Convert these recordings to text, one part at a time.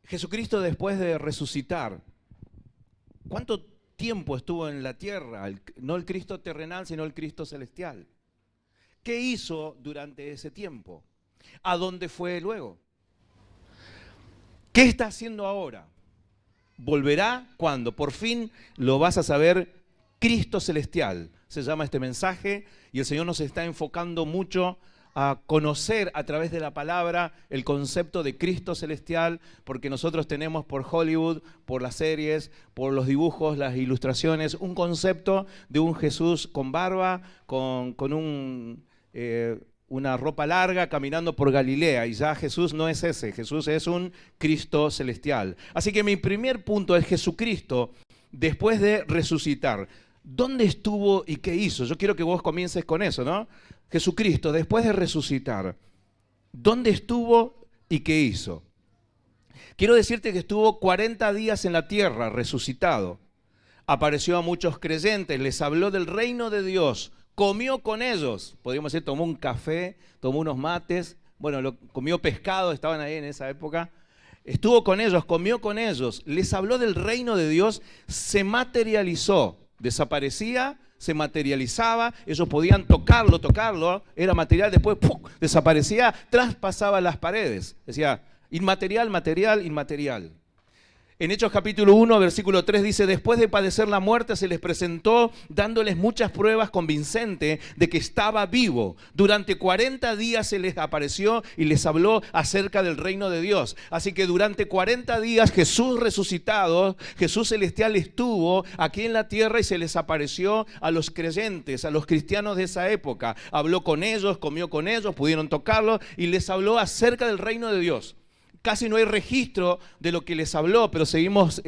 Jesucristo, después de resucitar, ¿cuánto tiempo estuvo en la tierra? No el Cristo terrenal, sino el Cristo celestial. ¿Qué hizo durante ese tiempo? ¿A dónde fue luego? ¿Qué está haciendo ahora? ¿Volverá? ¿Cuándo? Por fin lo vas a saber. Cristo celestial se llama este mensaje, y el Señor nos está enfocando mucho a conocer a través de la palabra el concepto de Cristo celestial, porque nosotros tenemos por Hollywood, por las series, por los dibujos, las ilustraciones, un concepto de un Jesús con barba, con una ropa larga, caminando por Galilea, y ya Jesús no es ese. Jesús es un Cristo celestial. Así que mi primer punto es Jesucristo después de resucitar. ¿Dónde estuvo y qué hizo? Yo quiero que vos comiences con eso, ¿no? Jesucristo, después de resucitar, ¿dónde estuvo y qué hizo? Quiero decirte que estuvo 40 días en la tierra, resucitado. Apareció a muchos creyentes, les habló del reino de Dios, comió con ellos. Podríamos decir, tomó un café, tomó unos mates, comió pescado, estaban ahí en esa época. Estuvo con ellos, comió con ellos, les habló del reino de Dios, se desaparecía, se materializaba, ellos podían tocarlo, era material, después ¡pum!, desaparecía, traspasaba las paredes. Decía, inmaterial, material, inmaterial. En Hechos capítulo 1, versículo 3 dice, después de padecer la muerte se les presentó dándoles muchas pruebas convincentes de que estaba vivo. Durante 40 días se les apareció y les habló acerca del reino de Dios. Así que durante 40 días Jesús resucitado, Jesús celestial estuvo aquí en la tierra y se les apareció a los creyentes, a los cristianos de esa época. Habló con ellos, comió con ellos, pudieron tocarlo y les habló acerca del reino de Dios. Casi no hay registro de lo que les habló, pero seguimos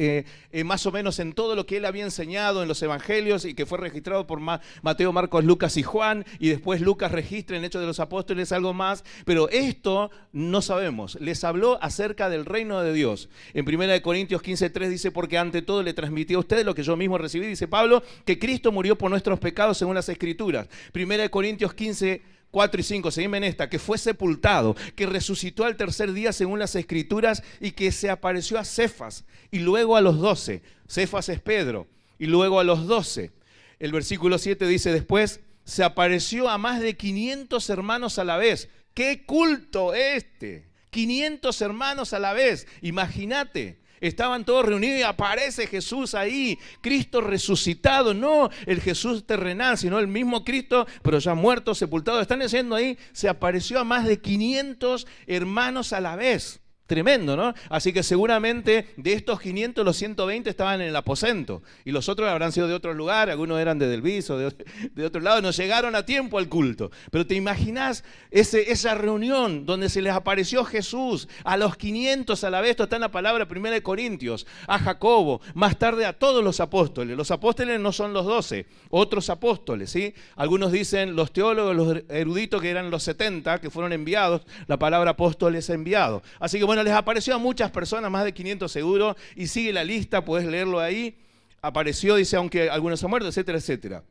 más o menos en todo lo que él había enseñado en los evangelios y que fue registrado por Mateo, Marcos, Lucas y Juan, y después Lucas registra en Hechos de los Apóstoles algo más, pero esto no sabemos. Les habló acerca del reino de Dios. En 1 Corintios 15:3 dice, porque ante todo le transmití a ustedes lo que yo mismo recibí, dice Pablo, que Cristo murió por nuestros pecados según las Escrituras. 1 Corintios 15:4 y 5, seguime en esta, que fue sepultado, que resucitó al tercer día según las Escrituras y que se apareció a Cefas y luego a los 12. Cefas es Pedro y luego a los 12. El versículo 7 dice, después se apareció a más de 500 hermanos a la vez. ¡Qué culto este! 500 hermanos a la vez, imagínate. Estaban todos reunidos y aparece Jesús ahí, Cristo resucitado, no el Jesús terrenal, sino el mismo Cristo, pero ya muerto, sepultado. Están diciendo ahí, se apareció a más de 500 hermanos a la vez. Tremendo, ¿no? Así que seguramente de estos 500, los 120 estaban en el aposento. Y los otros habrán sido de otro lugar, algunos eran de Delvis o de otro lado, no llegaron a tiempo al culto. Pero te imaginas esa reunión donde se les apareció Jesús a los 500 a la vez. Esto está en la palabra 1 Corintios, a Jacobo, más tarde a todos los apóstoles. Los apóstoles no son los 12, otros apóstoles, ¿sí? Algunos dicen, los teólogos, los eruditos, que eran los 70, que fueron enviados. La palabra apóstol es enviado. Así que bueno, les apareció a muchas personas, más de 500 seguro, y sigue la lista, puedes leerlo ahí. Apareció, dice, aunque algunos han muerto, etcétera, etcétera.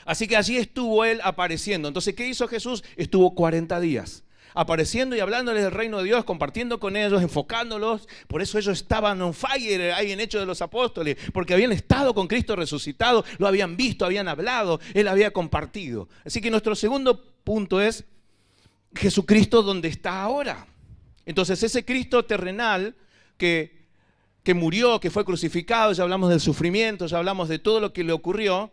Así que allí estuvo él apareciendo. Entonces, ¿qué hizo Jesús? Estuvo 40 días apareciendo y hablándoles del reino de Dios, compartiendo con ellos, enfocándolos. Por eso ellos estaban on fire ahí en Hechos de los Apóstoles, porque habían estado con Cristo resucitado, lo habían visto, habían hablado, él había compartido. Así que nuestro segundo punto es Jesucristo donde está ahora. Entonces ese Cristo terrenal que murió, que fue crucificado, ya hablamos del sufrimiento, ya hablamos de todo lo que le ocurrió,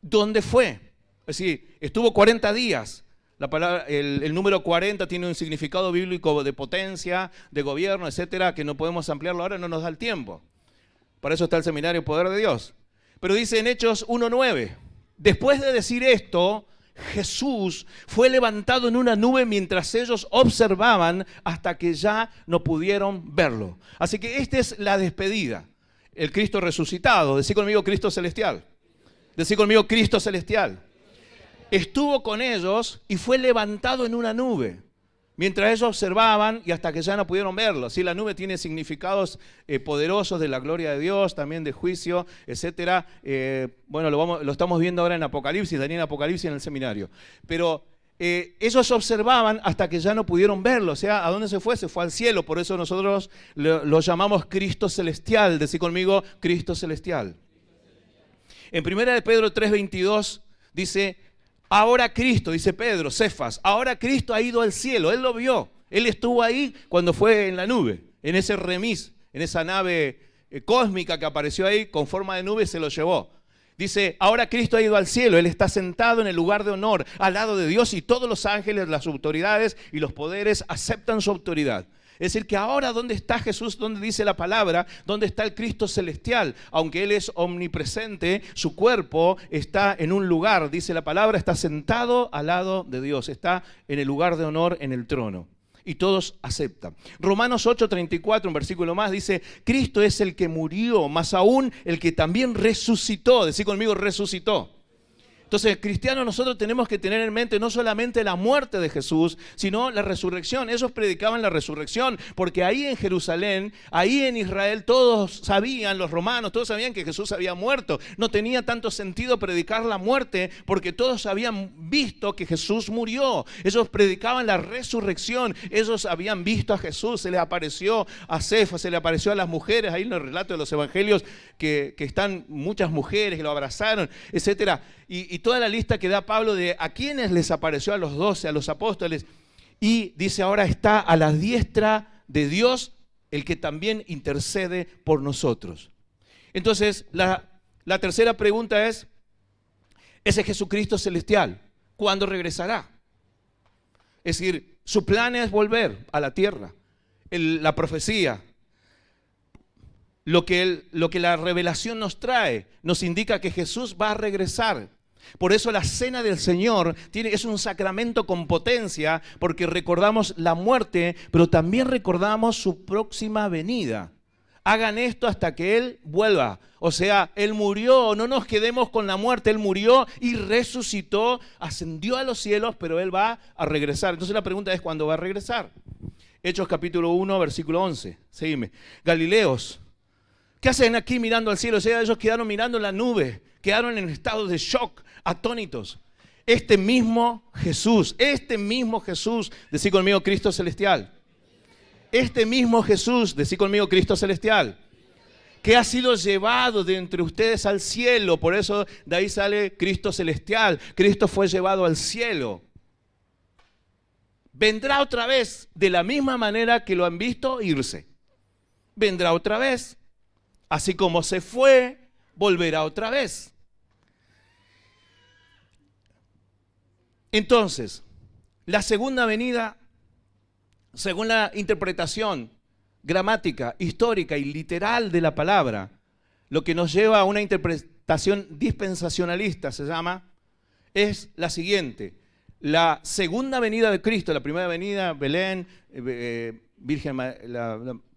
¿dónde fue? Es decir, estuvo 40 días. La palabra, el número 40 tiene un significado bíblico de potencia, de gobierno, etcétera, que no podemos ampliarlo ahora, no nos da el tiempo. Para eso está el seminario Poder de Dios. Pero dice en Hechos 1:9, después de decir esto, Jesús fue levantado en una nube mientras ellos observaban hasta que ya no pudieron verlo. Así que esta es la despedida. El Cristo resucitado. Decí conmigo Cristo celestial. Decí conmigo Cristo celestial. Estuvo con ellos y fue levantado en una nube mientras ellos observaban y hasta que ya no pudieron verlo. ¿Sí? La nube tiene significados poderosos de la gloria de Dios, también de juicio, etcétera. Bueno, lo estamos viendo ahora en Apocalipsis, Daniel en Apocalipsis en el seminario. Pero ellos observaban hasta que ya no pudieron verlo. O sea, ¿a dónde se fue? Se fue al cielo. Por eso nosotros lo llamamos Cristo celestial. Decí conmigo, Cristo celestial. En 1 de Pedro 3:22 dice, ahora Cristo, dice Pedro, Cefas, ahora Cristo ha ido al cielo. Él lo vio. Él estuvo ahí cuando fue en la nube, en ese remis, en esa nave cósmica que apareció ahí con forma de nube, se lo llevó. Dice, ahora Cristo ha ido al cielo, Él está sentado en el lugar de honor, al lado de Dios, y todos los ángeles, las autoridades y los poderes aceptan su autoridad. Es decir, que ahora ¿dónde está Jesús? ¿Dónde dice la palabra? ¿Dónde está el Cristo celestial? Aunque Él es omnipresente, su cuerpo está en un lugar, dice la palabra, está sentado al lado de Dios, está en el lugar de honor, en el trono. Y todos aceptan. Romanos 8:34, un versículo más, dice, Cristo es el que murió, más aún el que también resucitó. Decí conmigo, resucitó. Entonces, cristianos, nosotros tenemos que tener en mente no solamente la muerte de Jesús, sino la resurrección. Ellos predicaban la resurrección, porque ahí en Jerusalén, ahí en Israel, todos sabían, los romanos, todos sabían que Jesús había muerto. No tenía tanto sentido predicar la muerte, porque todos habían visto que Jesús murió. Ellos predicaban la resurrección. Ellos habían visto a Jesús, se les apareció a Cefas, se le apareció a las mujeres, ahí en el relato de los evangelios, que están muchas mujeres que lo abrazaron, etcétera. Y toda la lista que da Pablo de a quienes les apareció, a los 12, a los apóstoles. Y dice, ahora está a la diestra de Dios, el que también intercede por nosotros. Entonces, la tercera pregunta es, ese Jesucristo celestial, ¿cuándo regresará? Es decir, su plan es volver a la tierra. La profecía, lo que la revelación nos trae, nos indica que Jesús va a regresar. Por eso la cena del Señor es un sacramento con potencia, porque recordamos la muerte, pero también recordamos su próxima venida. Hagan esto hasta que Él vuelva. O sea, Él murió, no nos quedemos con la muerte, Él murió y resucitó, ascendió a los cielos, pero Él va a regresar. Entonces la pregunta es, ¿cuándo va a regresar? Hechos capítulo 1, versículo 11. Seguime. Galileos, ¿qué hacen aquí mirando al cielo? O sea, ellos quedaron mirando la nube, quedaron en estado de shock, atónitos. Este mismo Jesús, decí conmigo Cristo celestial. Este mismo Jesús, decí conmigo Cristo celestial, que ha sido llevado de entre ustedes al cielo. Por eso de ahí sale Cristo celestial. Cristo fue llevado al cielo. Vendrá otra vez de la misma manera que lo han visto irse. Vendrá otra vez. Así como se fue, volverá otra vez. Entonces, la segunda venida, según la interpretación gramática, histórica y literal de la palabra, lo que nos lleva a una interpretación dispensacionalista, se llama, es la siguiente. La segunda venida de Cristo, la primera venida, Belén, la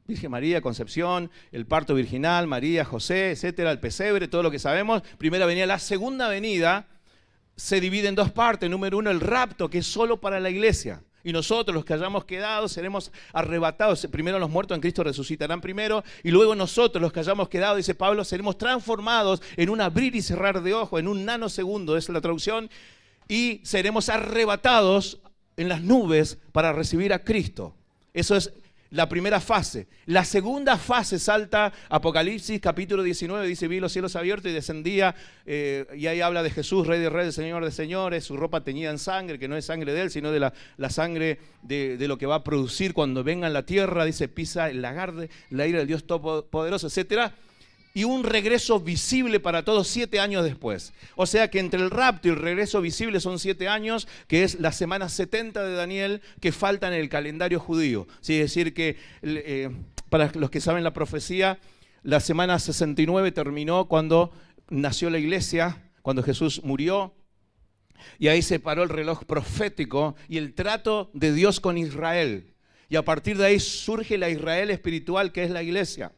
Virgen María, Concepción, el parto virginal, María, José, etcétera, el pesebre, todo lo que sabemos. Primera venida. La segunda venida se divide en dos partes. Número uno, el rapto, que es solo para la iglesia. Y nosotros, los que hayamos quedado, seremos arrebatados. Primero los muertos en Cristo resucitarán primero. Y luego nosotros, los que hayamos quedado, dice Pablo, seremos transformados en un abrir y cerrar de ojo, en un nanosegundo, es la traducción. Y seremos arrebatados en las nubes para recibir a Cristo. Eso es la primera fase. La segunda fase salta Apocalipsis capítulo 19, dice, vi los cielos abiertos y descendía, y ahí habla de Jesús, Rey de Reyes, Señor de Señores, su ropa teñida en sangre, que no es sangre de Él, sino de la sangre de lo que va a producir cuando venga en la tierra, dice, pisa el lagar, la ira del Dios Todopoderoso, etcétera. Y un regreso visible para todos 7 años después. O sea que entre el rapto y el regreso visible son 7 años, que es la semana 70 de Daniel, que falta en el calendario judío. Sí, es decir que, para los que saben la profecía, la semana 69 terminó cuando nació la iglesia, cuando Jesús murió. Y ahí se paró el reloj profético y el trato de Dios con Israel. Y a partir de ahí surge la Israel espiritual, que es la iglesia.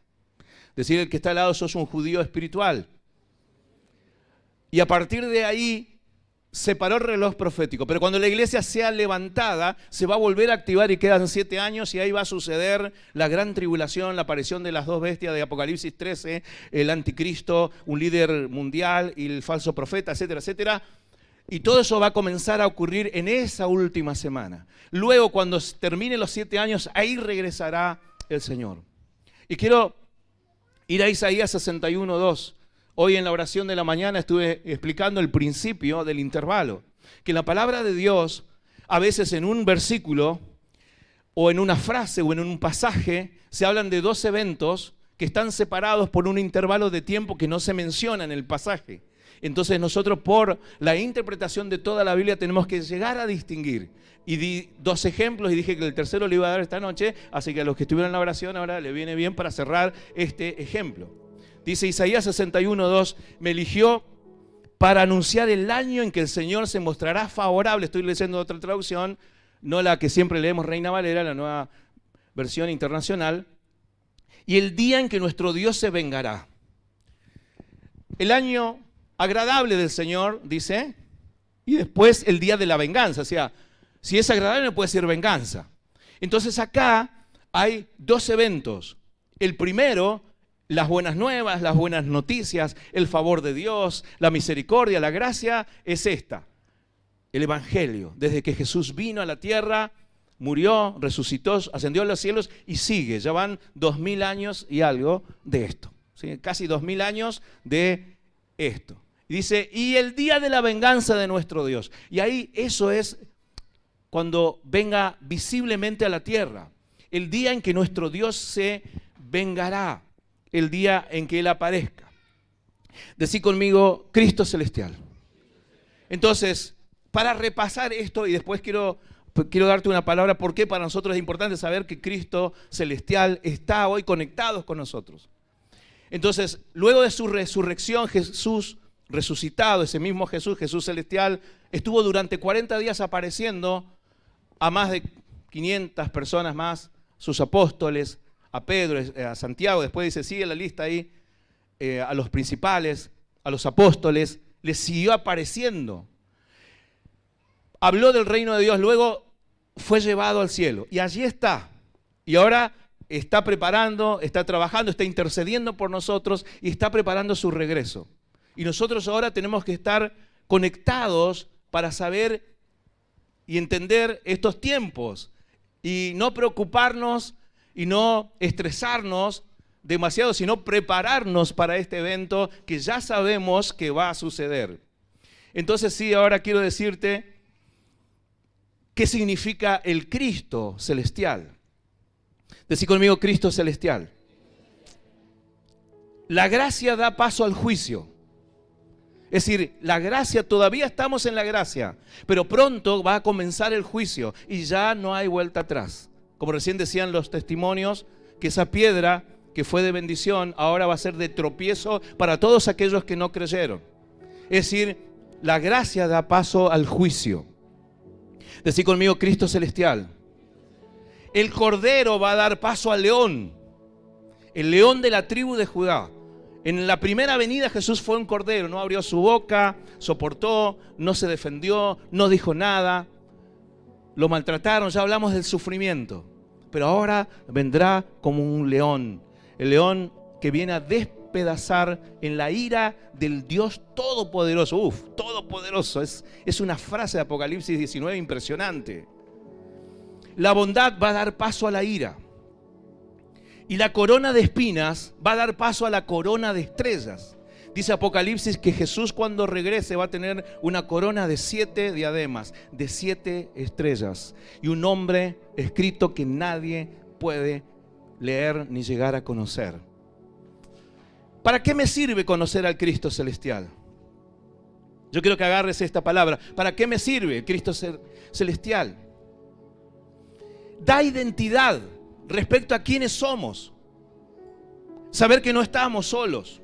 Decir, el que está al lado, sos un judío espiritual. Y a partir de ahí se paró el reloj profético. Pero cuando la iglesia sea levantada, se va a volver a activar y quedan 7 años y ahí va a suceder la gran tribulación, la aparición de las dos bestias de Apocalipsis 13, el anticristo, un líder mundial y el falso profeta, etcétera, etcétera. Y todo eso va a comenzar a ocurrir en esa última semana. Luego, cuando terminen los 7 años, ahí regresará el Señor. Y quiero ir a Isaías 61:2. Hoy en la oración de la mañana estuve explicando el principio del intervalo. Que la palabra de Dios, a veces en un versículo, o en una frase, o en un pasaje, se hablan de 2 eventos que están separados por un intervalo de tiempo que no se menciona en el pasaje. Entonces nosotros, por la interpretación de toda la Biblia, tenemos que llegar a distinguir. Y di 2 ejemplos y dije que el tercero le iba a dar esta noche, así que a los que estuvieron en la oración ahora le viene bien para cerrar este ejemplo. Dice Isaías 61:2, me eligió para anunciar el año en que el Señor se mostrará favorable. Estoy leyendo otra traducción, no la que siempre leemos, Reina Valera, la nueva versión internacional. Y el día en que nuestro Dios se vengará. El año agradable del Señor, dice, y después el día de la venganza. O sea, si es agradable no puede ser venganza. Entonces acá hay 2 eventos. El primero, las buenas nuevas, las buenas noticias, el favor de Dios, la misericordia, la gracia, es esta. El Evangelio, desde que Jesús vino a la tierra, murió, resucitó, ascendió a los cielos y sigue. Ya van 2000 años y algo de esto. ¿Sí? Casi 2000 años de esto. Y dice, y el día de la venganza de nuestro Dios. Y ahí eso es cuando venga visiblemente a la tierra. El día en que nuestro Dios se vengará. El día en que Él aparezca. Decí conmigo, Cristo celestial. Entonces, para repasar esto, y después quiero darte una palabra, porque para nosotros es importante saber que Cristo celestial está hoy conectado con nosotros. Entonces, luego de su resurrección, Jesús resucitado, ese mismo Jesús, Jesús celestial, estuvo durante 40 días apareciendo a más de 500 personas más, sus apóstoles, a Pedro, a Santiago, después dice, sigue la lista ahí, a los principales, a los apóstoles, les siguió apareciendo. Habló del reino de Dios, luego fue llevado al cielo y allí está. Y ahora está preparando, está trabajando, está intercediendo por nosotros y está preparando su regreso. Y nosotros ahora tenemos que estar conectados para saber y entender estos tiempos y no preocuparnos y no estresarnos demasiado, sino prepararnos para este evento que ya sabemos que va a suceder. Entonces sí, ahora quiero decirte qué significa el Cristo celestial. Decí conmigo, Cristo celestial. La gracia da paso al juicio. Es decir, la gracia, todavía estamos en la gracia, pero pronto va a comenzar el juicio y ya no hay vuelta atrás. Como recién decían los testimonios, que esa piedra que fue de bendición ahora va a ser de tropiezo para todos aquellos que no creyeron. Es decir, la gracia da paso al juicio. Decí conmigo, Cristo celestial. El Cordero va a dar paso al león, el león de la tribu de Judá. En la primera venida Jesús fue un cordero, no abrió su boca, soportó, no se defendió, no dijo nada. Lo maltrataron, ya hablamos del sufrimiento. Pero ahora vendrá como un león, el león que viene a despedazar en la ira del Dios Todopoderoso. Todopoderoso, es una frase de Apocalipsis 19 impresionante. La bondad va a dar paso a la ira. Y la corona de espinas va a dar paso a la corona de estrellas. Dice Apocalipsis que Jesús cuando regrese va a tener una corona de 7 diademas, de 7 estrellas. Y un nombre escrito que nadie puede leer ni llegar a conocer. ¿Para qué me sirve conocer al Cristo celestial? Yo quiero que agarres esta palabra. ¿Para qué me sirve el Cristo celestial? Da identidad respecto a quiénes somos. Saber que no estamos solos.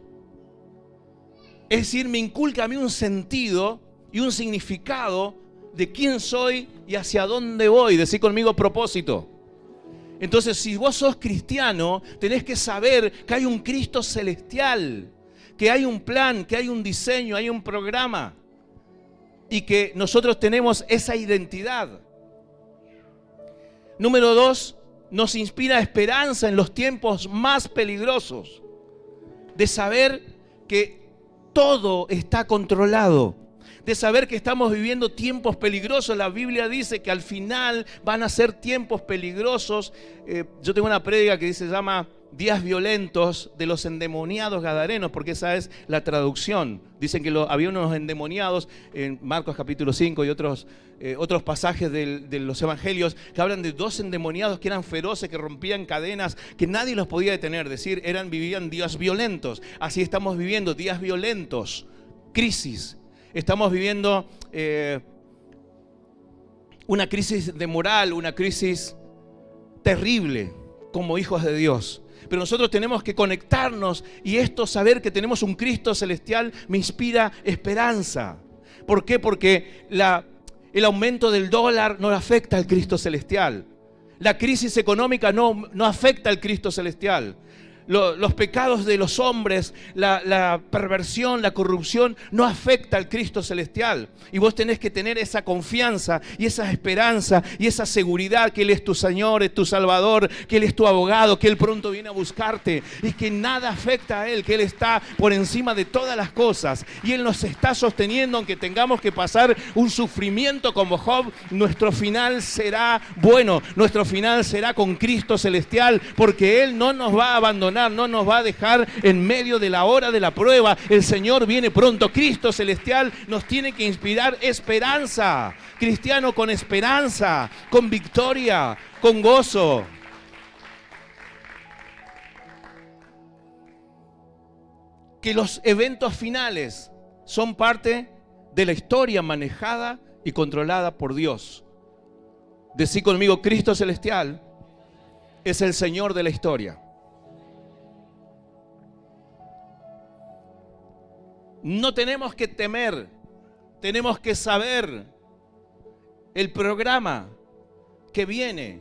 Es decir, me inculca a mí un sentido y un significado de quién soy y hacia dónde voy. Decí conmigo propósito. Entonces, si vos sos cristiano, tenés que saber que hay un Cristo celestial, que hay un plan, que hay un diseño, hay un programa y que nosotros tenemos esa identidad. Número 2, nos inspira esperanza en los tiempos más peligrosos, de saber que todo está controlado, de saber que estamos viviendo tiempos peligrosos. La Biblia dice que al final van a ser tiempos peligrosos. Yo tengo una prédica que se llama Días violentos de los endemoniados gadarenos, porque esa es la traducción. Dicen que había unos endemoniados en Marcos capítulo 5 y otros pasajes de los evangelios que hablan de 2 endemoniados que eran feroces, que rompían cadenas, que nadie los podía detener. Es decir, vivían días violentos. Así estamos viviendo días violentos, crisis. Estamos viviendo una crisis de moral, una crisis terrible como hijos de Dios. Pero nosotros tenemos que conectarnos, y esto, saber que tenemos un Cristo celestial, me inspira esperanza. ¿Por qué? Porque el aumento del dólar no afecta al Cristo celestial. La crisis económica no afecta al Cristo celestial. Los pecados de los hombres, la perversión, la corrupción, no afecta al Cristo celestial. Y vos tenés que tener esa confianza y esa esperanza y esa seguridad que Él es tu Señor, es tu Salvador, que Él es tu abogado, que Él pronto viene a buscarte y que nada afecta a Él, que Él está por encima de todas las cosas. Y Él nos está sosteniendo, aunque tengamos que pasar un sufrimiento como Job. Nuestro final será bueno, nuestro final será con Cristo celestial, porque Él no nos va a abandonar, no nos va a dejar en medio de la hora de la prueba. El Señor viene pronto. Cristo celestial nos tiene que inspirar esperanza. Cristiano con esperanza, con victoria, con gozo. Que los eventos finales son parte de la historia manejada y controlada por Dios. Decí conmigo: Cristo celestial es el Señor de la historia. No tenemos que temer, tenemos que saber el programa que viene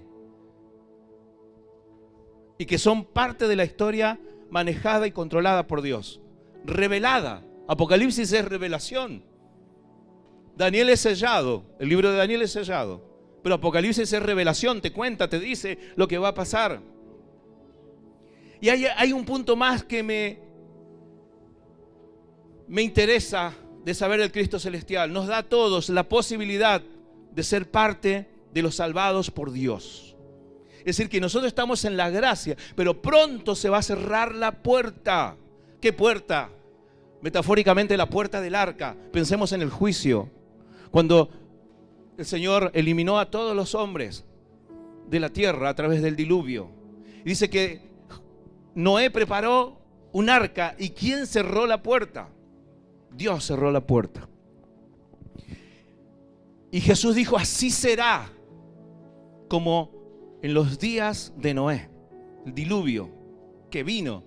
y que son parte de la historia manejada y controlada por Dios. Revelada. Apocalipsis es revelación. Daniel es sellado, el libro de Daniel es sellado, pero Apocalipsis es revelación, te cuenta, te dice lo que va a pasar. Y hay un punto más que me interesa de saber del Cristo celestial. Nos da a todos la posibilidad de ser parte de los salvados por Dios. Es decir, que nosotros estamos en la gracia, pero pronto se va a cerrar la puerta. ¿Qué puerta? Metafóricamente, la puerta del arca. Pensemos en el juicio, cuando el Señor eliminó a todos los hombres de la tierra a través del diluvio. Y dice que Noé preparó un arca. ¿Y quién cerró la puerta? Dios cerró la puerta. Y Jesús dijo: así será como en los días de Noé, el diluvio que vino.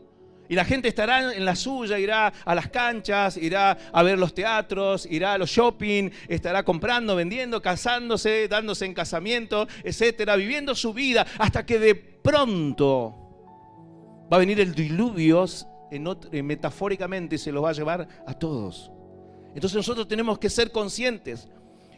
Y la gente estará en la suya, irá a las canchas, irá a ver los teatros, irá a los shopping, estará comprando, vendiendo, casándose, dándose en casamiento, etcétera, viviendo su vida, hasta que de pronto va a venir el diluvio, metafóricamente, y se lo va a llevar a todos. Entonces nosotros tenemos que ser conscientes,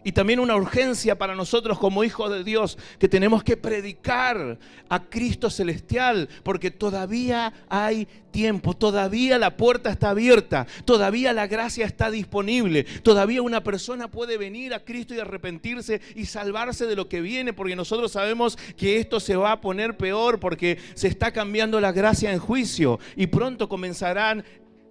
y también una urgencia para nosotros como hijos de Dios, que tenemos que predicar a Cristo celestial, porque todavía hay tiempo, todavía la puerta está abierta, todavía la gracia está disponible, todavía una persona puede venir a Cristo y arrepentirse y salvarse de lo que viene, porque nosotros sabemos que esto se va a poner peor, porque se está cambiando la gracia en juicio, y pronto comenzarán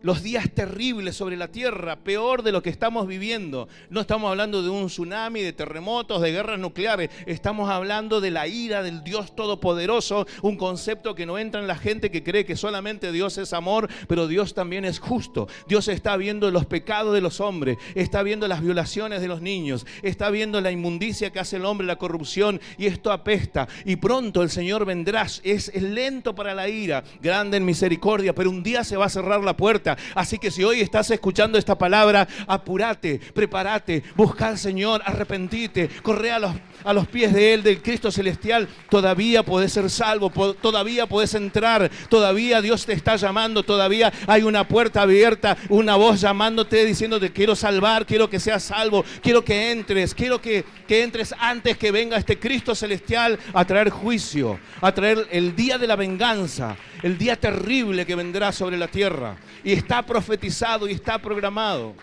los días terribles sobre la tierra, peor de lo que estamos viviendo. No estamos hablando de un tsunami, de terremotos, de guerras nucleares. Estamos hablando de la ira del Dios Todopoderoso, un concepto que no entra en la gente que cree que solamente Dios es amor, pero Dios también es justo. Dios está viendo los pecados de los hombres, está viendo las violaciones de los niños, está viendo la inmundicia que hace el hombre, la corrupción, y esto apesta. Y pronto el Señor vendrá. Es lento para la ira, grande en misericordia, pero un día se va a cerrar la puerta. Así que si hoy estás escuchando esta palabra, apúrate, prepárate, busca al Señor, arrepentite, corre a los pies de Él, del Cristo celestial. Todavía podés ser salvo, todavía podés entrar, todavía Dios te está llamando, todavía hay una puerta abierta, una voz llamándote, diciéndote: quiero salvar, quiero que seas salvo, quiero que entres, quiero que entres antes que venga este Cristo celestial a traer juicio, a traer el día de la venganza, el día terrible que vendrá sobre la tierra. Y está profetizado y está programado.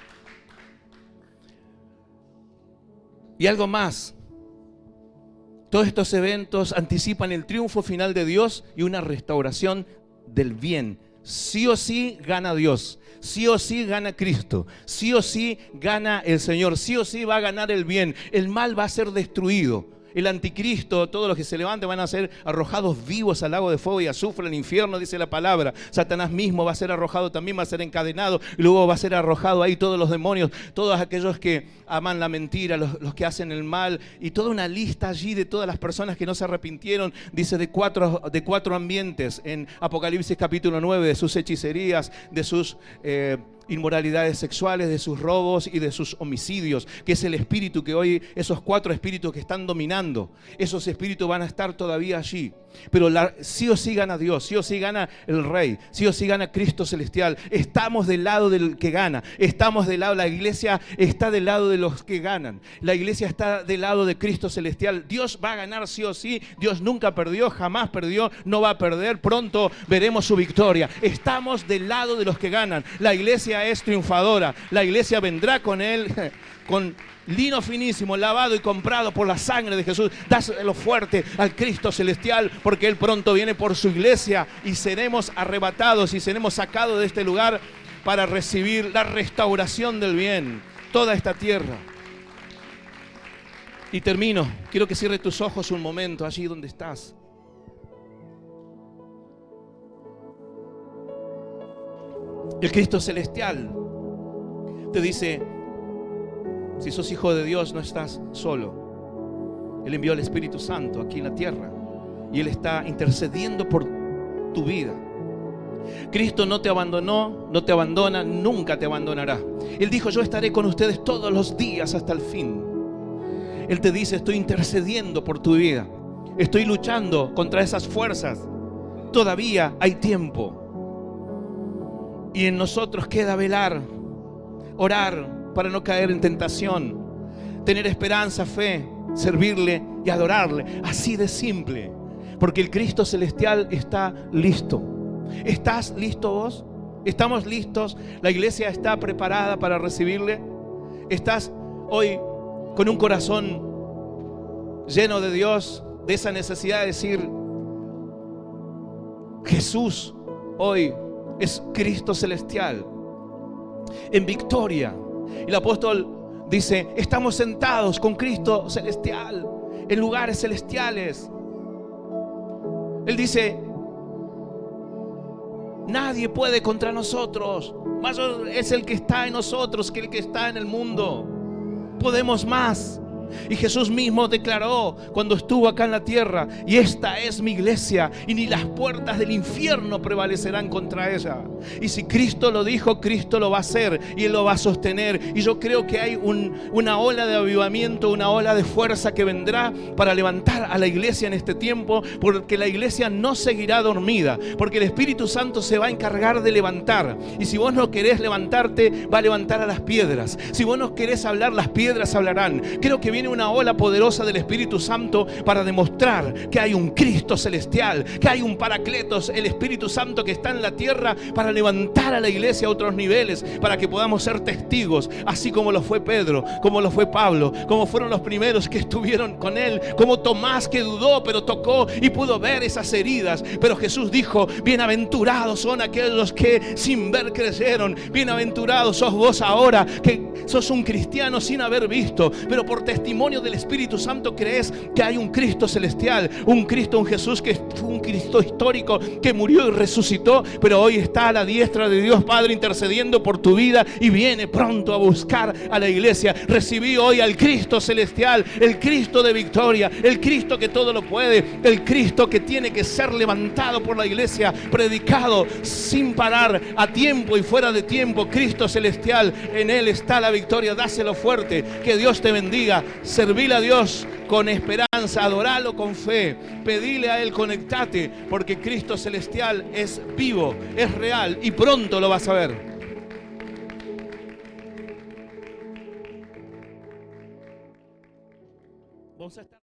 Y algo más. Todos estos eventos anticipan el triunfo final de Dios y una restauración del bien. Sí o sí gana Dios, sí o sí gana Cristo, sí o sí gana el Señor, sí o sí va a ganar el bien. El mal va a ser destruido. El anticristo, todos los que se levanten van a ser arrojados vivos al lago de fuego y azufre, al infierno, dice la palabra. Satanás mismo va a ser arrojado también, va a ser encadenado, y luego va a ser arrojado ahí todos los demonios, todos aquellos que aman la mentira, los que hacen el mal, y toda una lista allí de todas las personas que no se arrepintieron, dice de cuatro ambientes en Apocalipsis capítulo 9, de sus hechicerías, de sus inmoralidades sexuales, de sus robos y de sus homicidios, que es el espíritu que hoy, esos 4 espíritus que están dominando, esos espíritus van a estar todavía allí. Pero sí o sí gana Dios, sí o sí gana el Rey, sí o sí gana Cristo celestial. Estamos del lado del que gana, estamos del lado, la iglesia está del lado de los que ganan, la iglesia está del lado de Cristo celestial. Dios va a ganar sí o sí, Dios nunca perdió, jamás perdió, no va a perder, pronto veremos su victoria. Estamos del lado de los que ganan, la iglesia es triunfadora, la iglesia vendrá con Él, con lino finísimo, lavado y comprado por la sangre de Jesús. Dáselo fuerte al Cristo celestial, porque Él pronto viene por su iglesia y seremos arrebatados y seremos sacados de este lugar para recibir la restauración del bien, toda esta tierra. Y termino, quiero que cierres tus ojos un momento allí donde estás. El Cristo celestial te dice: si sos hijo de Dios, no estás solo. Él envió al Espíritu Santo aquí en la tierra y Él está intercediendo por tu vida. Cristo no te abandonó, no te abandona, nunca te abandonará. Él dijo: yo estaré con ustedes todos los días hasta el fin. Él te dice: estoy intercediendo por tu vida, estoy luchando contra esas fuerzas. Todavía hay tiempo. Y en nosotros queda velar, orar para no caer en tentación, tener esperanza, fe, servirle y adorarle. Así de simple. Porque el Cristo celestial está listo. ¿Estás listo vos? ¿Estamos listos? ¿La iglesia está preparada para recibirle? ¿Estás hoy con un corazón lleno de Dios, de esa necesidad de decir: Jesús hoy es Cristo celestial, en victoria? El apóstol dice: estamos sentados con Cristo celestial en lugares celestiales. Él dice: nadie puede contra nosotros, más es el que está en nosotros que el que está en el mundo. Podemos más. Y Jesús mismo declaró cuando estuvo acá en la tierra: y esta es mi iglesia, y ni las puertas del infierno prevalecerán contra ella. Y si Cristo lo dijo, Cristo lo va a hacer y Él lo va a sostener. Y yo creo que hay una ola de avivamiento, una ola de fuerza que vendrá para levantar a la iglesia en este tiempo, porque la iglesia no seguirá dormida, porque el Espíritu Santo se va a encargar de levantar. Y si vos no querés levantarte, va a levantar a las piedras. Si vos no querés hablar, las piedras hablarán. Creo que viene una ola poderosa del Espíritu Santo para demostrar que hay un Cristo celestial, que hay un Paracletos, el Espíritu Santo que está en la tierra, para levantar a la iglesia a otros niveles, para que podamos ser testigos, así como lo fue Pedro, como lo fue Pablo, como fueron los primeros que estuvieron con Él, como Tomás, que dudó pero tocó y pudo ver esas heridas. Pero Jesús dijo: bienaventurados son aquellos que sin ver creyeron. Bienaventurados sos vos ahora que sos un cristiano sin haber visto, pero por testimonio del Espíritu Santo crees que hay un Cristo celestial, un Cristo, un Jesús que fue un Cristo histórico, que murió y resucitó, pero hoy está a la diestra de Dios Padre intercediendo por tu vida y viene pronto a buscar a la iglesia. Recibí hoy al Cristo celestial, el Cristo de victoria, el Cristo que todo lo puede, el Cristo que tiene que ser levantado por la iglesia, predicado sin parar, a tiempo y fuera de tiempo. Cristo celestial, en Él está la victoria. Dáselo fuerte. Que Dios te bendiga. Servile a Dios con esperanza, adoralo con fe, pedile a Él, conectate, porque Cristo celestial es vivo, es real y pronto lo vas a ver. Vamos a estar